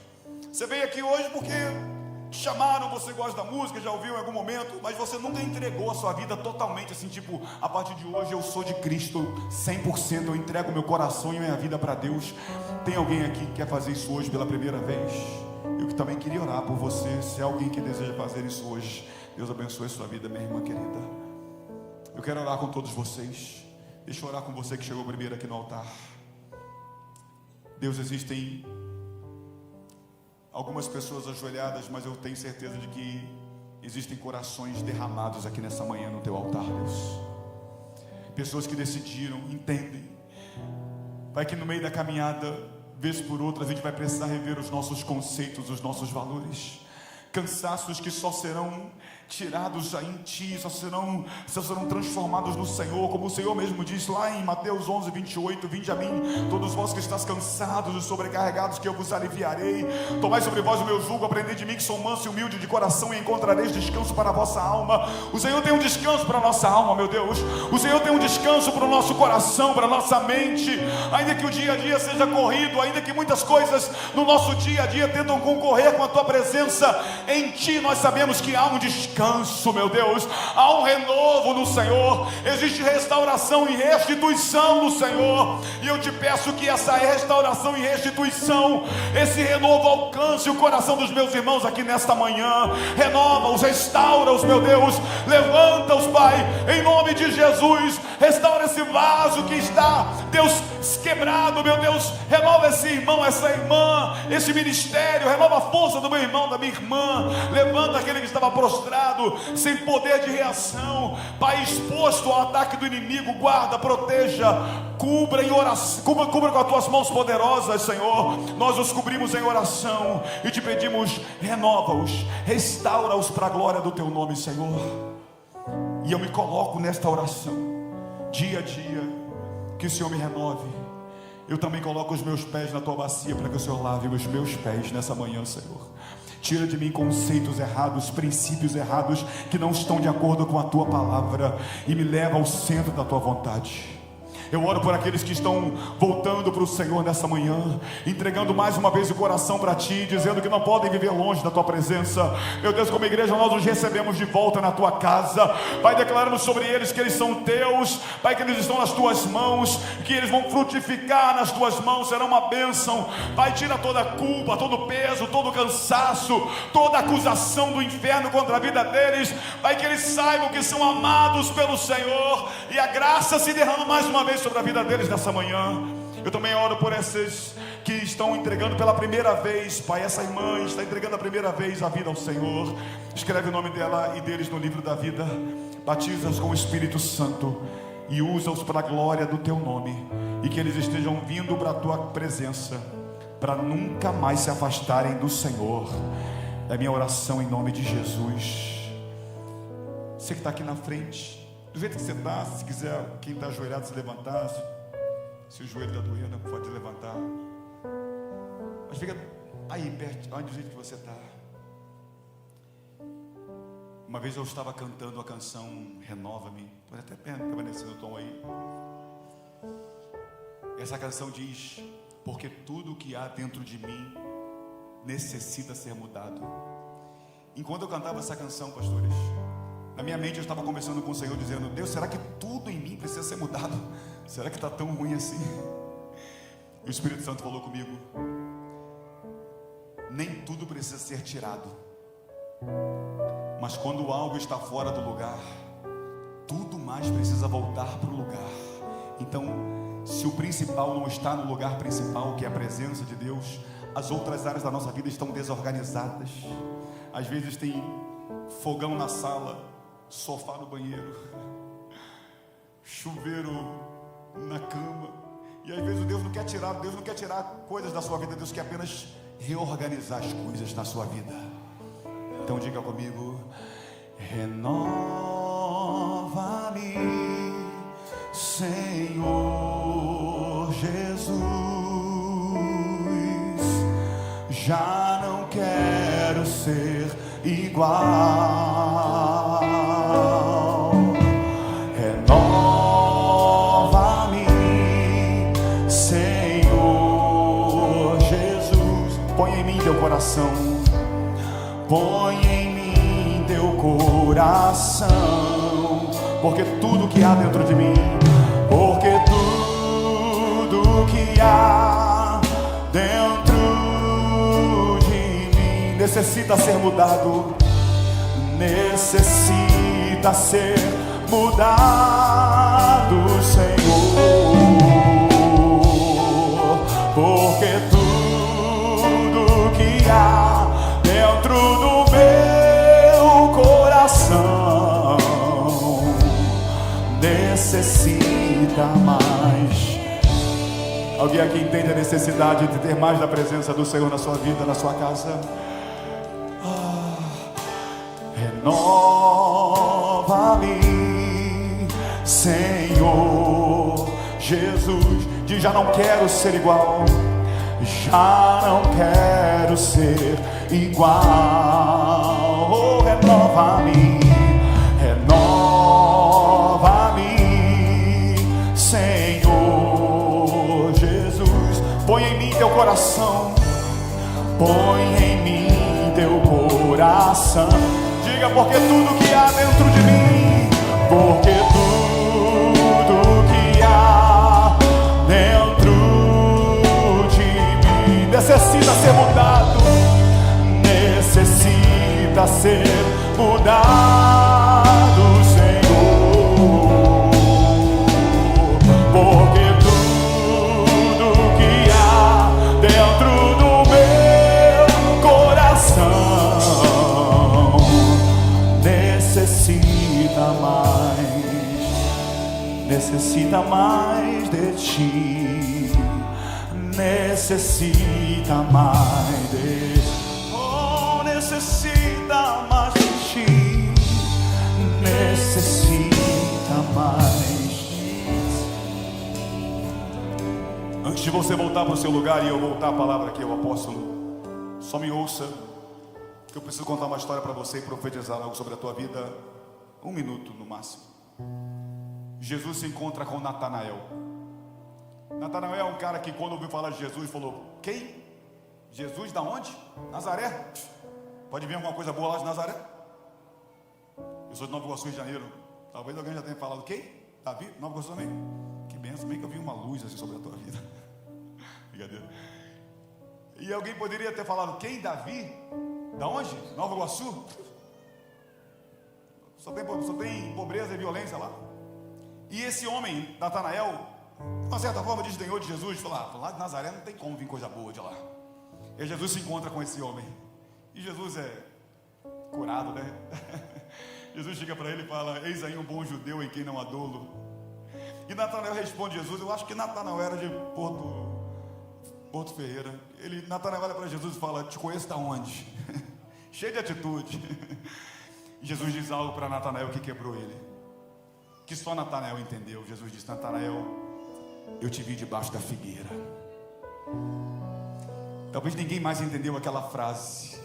Você veio aqui hoje porque te chamaram, você gosta da música, já ouviu em algum momento, mas você nunca entregou a sua vida totalmente assim, tipo, a partir de hoje eu sou de Cristo 100%, eu entrego meu coração e minha vida para Deus. Tem alguém aqui que quer fazer isso hoje pela primeira vez? Eu que também queria orar por você. Se é alguém que deseja fazer isso hoje, Deus abençoe a sua vida, minha irmã querida. Eu quero orar com todos vocês. Deixa eu orar com você que chegou primeiro aqui no altar. Deus, existem algumas pessoas ajoelhadas, mas eu tenho certeza de que existem corações derramados aqui nessa manhã no teu altar, Deus. Pessoas que decidiram, entendem, Pai, que no meio da caminhada vez por outra, a gente vai precisar rever os nossos conceitos, os nossos valores. Cansaços que só serão tirados já em Ti, só serão transformados no Senhor, como o Senhor mesmo diz lá em Mateus 11, 28, vinde a mim, todos vós que estáis cansados e sobrecarregados, que eu vos aliviarei. Tomai sobre vós o meu jugo, aprendei de mim, que sou manso e humilde de coração, e encontrareis descanso para a vossa alma. O Senhor tem um descanso para a nossa alma, meu Deus. O Senhor tem um descanso para o nosso coração, para a nossa mente. Ainda que o dia a dia seja corrido, ainda que muitas coisas no nosso dia a dia tentam concorrer com a Tua presença, em Ti nós sabemos que há um descanso, meu Deus. Há um renovo no Senhor. Existe restauração e restituição no Senhor. E eu te peço que essa restauração e restituição, esse renovo alcance o coração dos meus irmãos aqui nesta manhã. Renova-os, restaura-os, meu Deus. Levanta-os, Pai, em nome de Jesus. Restaura esse vaso que está, Deus, quebrado, meu Deus. Renova esse irmão, essa irmã, esse ministério. Renova a força do meu irmão, da minha irmã. Levanta aquele que estava prostrado, sem poder de reação, Pai, exposto ao ataque do inimigo. Guarda, proteja, cubra em oração, cubra com as Tuas mãos poderosas, Senhor. Nós os cobrimos em oração e te pedimos, renova-os, restaura-os para a glória do Teu nome, Senhor. E eu me coloco nesta oração, dia a dia, que o Senhor me renove. Eu também coloco os meus pés na Tua bacia, para que o Senhor lave os meus pés nessa manhã, Senhor. Tira de mim conceitos errados, princípios errados, que não estão de acordo com a Tua palavra, e me leva ao centro da Tua vontade. Eu oro por aqueles que estão voltando para o Senhor nessa manhã, entregando mais uma vez o coração para Ti, dizendo que não podem viver longe da Tua presença. Meu Deus, como igreja nós os recebemos de volta na Tua casa. Pai, declaramos sobre eles que eles são Teus, Pai, que eles estão nas Tuas mãos, que eles vão frutificar nas Tuas mãos, serão uma bênção. Pai, tira toda a culpa, todo o peso, todo o cansaço, toda a acusação do inferno contra a vida deles. Pai, que eles saibam que são amados pelo Senhor, e a graça se derrama mais uma vez sobre a vida deles nessa manhã. Eu também oro por esses que estão entregando pela primeira vez, Pai. Essa irmã está entregando a primeira vez a vida ao Senhor. Escreve o nome dela e deles no livro da vida, batiza-os com o Espírito Santo e usa-os para a glória do Teu nome, e que eles estejam vindo para a Tua presença, para nunca mais se afastarem do Senhor. É minha oração em nome de Jesus. Você que está aqui na frente, do jeito que você está, se quiser, quem está ajoelhado se levantar, se o joelho está doendo, pode levantar. Mas fica aí perto, onde do jeito que você está. Uma vez eu estava cantando a canção Renova-me, pode até permanecer no tom aí. Essa canção diz: porque tudo que há dentro de mim necessita ser mudado. Enquanto eu cantava essa canção, pastores, na minha mente eu estava conversando com o Senhor, dizendo: Deus, será que tudo em mim precisa ser mudado? Será que está tão ruim assim? E o Espírito Santo falou comigo: nem tudo precisa ser tirado, mas quando algo está fora do lugar, tudo mais precisa voltar para o lugar. Então, se o principal não está no lugar principal, que é a presença de Deus, as outras áreas da nossa vida estão desorganizadas. Às vezes tem fogão na sala, sofá no banheiro, chuveiro na cama, e às vezes Deus não quer tirar coisas da sua vida. Deus quer apenas reorganizar as coisas na sua vida. Então diga comigo: renova-me, Senhor Jesus. Já não quero ser igual. Renova-me, Senhor Jesus. Põe em mim teu coração, põe em mim teu coração, porque tudo que há dentro de mim, porque tudo que há dentro de mim necessita ser mudado, necessita ser mudado, Senhor, porque tudo que há dentro do meu coração necessita mais Alguém aqui entende a necessidade de ter mais da presença do Senhor na sua vida, na sua casa? Renova-me, Senhor Jesus. Diz: já não quero ser igual, já não quero ser igual. Oh, renova-me, renova-me, Senhor Jesus. Põe em mim teu coração, põe em mim teu coração. Diga: porque tudo que há dentro de mim, porque tudo que há dentro de mim necessita ser mudado, necessita ser mudado, Senhor. Porque tudo que há dentro do meu coração necessita mais de ti, necessita mais de, oh, necessita mais de ti, necessita mais. Antes de você voltar para o seu lugar e eu voltar a palavra aqui ao apóstolo, só me ouça, que eu preciso contar uma história para você e profetizar algo sobre a tua vida. 1 minuto no máximo. Jesus se encontra com Natanael. Natanael é um cara que, quando ouviu falar de Jesus, falou: quem? Jesus da onde? Nazaré? Pode vir alguma coisa boa lá de Nazaré? Eu sou de Nova Iguaçu, Rio de Janeiro. Talvez alguém já tenha falado: quem? Davi? Nova Iguaçu também? Que benção, bem que eu vi uma luz assim sobre a tua vida. Brincadeira. E alguém poderia ter falado: quem? Davi? Da onde? Nova Iguaçu? Só tem pobreza e violência lá. E esse homem, Natanael, de uma certa forma desdenhou de Jesus. Falou: lá de Nazaré não tem como vir coisa boa de lá. E Jesus se encontra com esse homem. E Jesus é curado, né? Jesus chega para ele e fala: eis aí um bom judeu em quem não há dolo. E Natanael responde a Jesus. Eu acho que Natanael era de Porto Ferreira. Natanael olha para Jesus e fala: te conheço da onde? Cheio de atitude. E Jesus diz algo para Natanael que quebrou ele, que só Natanael entendeu. Jesus disse: Natanael, eu te vi debaixo da figueira. Talvez ninguém mais entendeu aquela frase,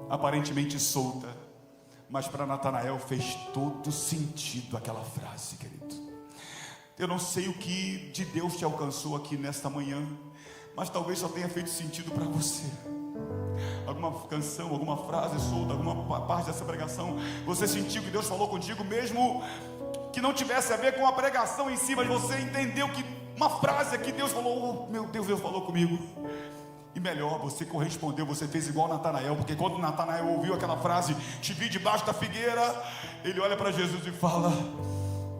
aparentemente solta, mas para Natanael fez todo sentido aquela frase, querido. Eu não sei o que de Deus te alcançou aqui nesta manhã, mas talvez só tenha feito sentido para você. Alguma canção, alguma frase solta, alguma parte dessa pregação, você sentiu que Deus falou contigo, mesmo que não tivesse a ver com a pregação em si, mas você entendeu que uma frase que Deus falou: oh, meu Deus, Deus falou comigo. E melhor, você correspondeu, você fez igual Natanael, porque quando Natanael ouviu aquela frase: te vi debaixo da figueira, ele olha para Jesus e fala: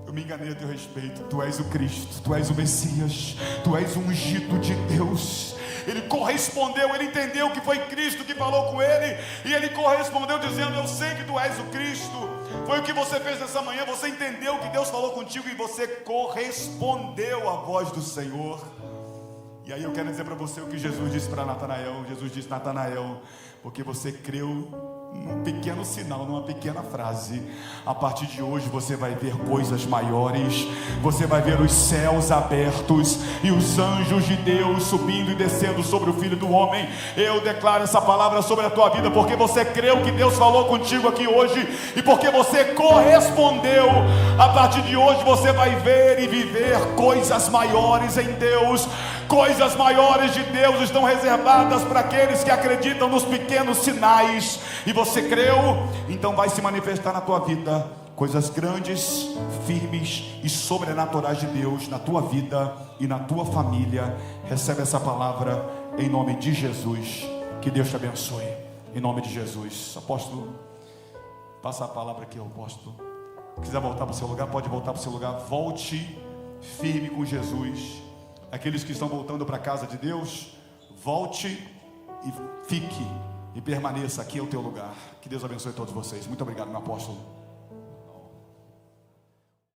eu me enganei a teu respeito, tu és o Cristo, tu és o Messias, tu és o ungido de Deus. Ele correspondeu, ele entendeu que foi Cristo que falou com ele, e ele correspondeu dizendo: eu sei que tu és o Cristo. Foi o que você fez nessa manhã, você entendeu que Deus falou contigo e você correspondeu à voz do Senhor. E aí eu quero dizer para você o que Jesus disse para Natanael. Jesus disse: Natanael, porque você creu num pequeno sinal, numa pequena frase, a partir de hoje você vai ver coisas maiores. Você vai ver os céus abertos e os anjos de Deus subindo e descendo sobre o Filho do Homem. Eu declaro essa palavra sobre a tua vida, porque você creu que Deus falou contigo aqui hoje, e porque você correspondeu. A partir de hoje você vai ver e viver coisas maiores em Deus. Coisas maiores de Deus estão reservadas para aqueles que acreditam nos pequenos sinais. E você creu, então vai se manifestar na tua vida coisas grandes, firmes e sobrenaturais de Deus na tua vida e na tua família. Recebe essa palavra em nome de Jesus. Que Deus te abençoe em nome de Jesus. Apóstolo, passa a palavra aqui ao apóstolo. Se quiser voltar para o seu lugar, pode voltar para o seu lugar. Volte firme com Jesus. Aqueles que estão voltando para a casa de Deus, volte e fique e permaneça aqui ao teu lugar. Que Deus abençoe todos vocês. Muito obrigado, meu apóstolo.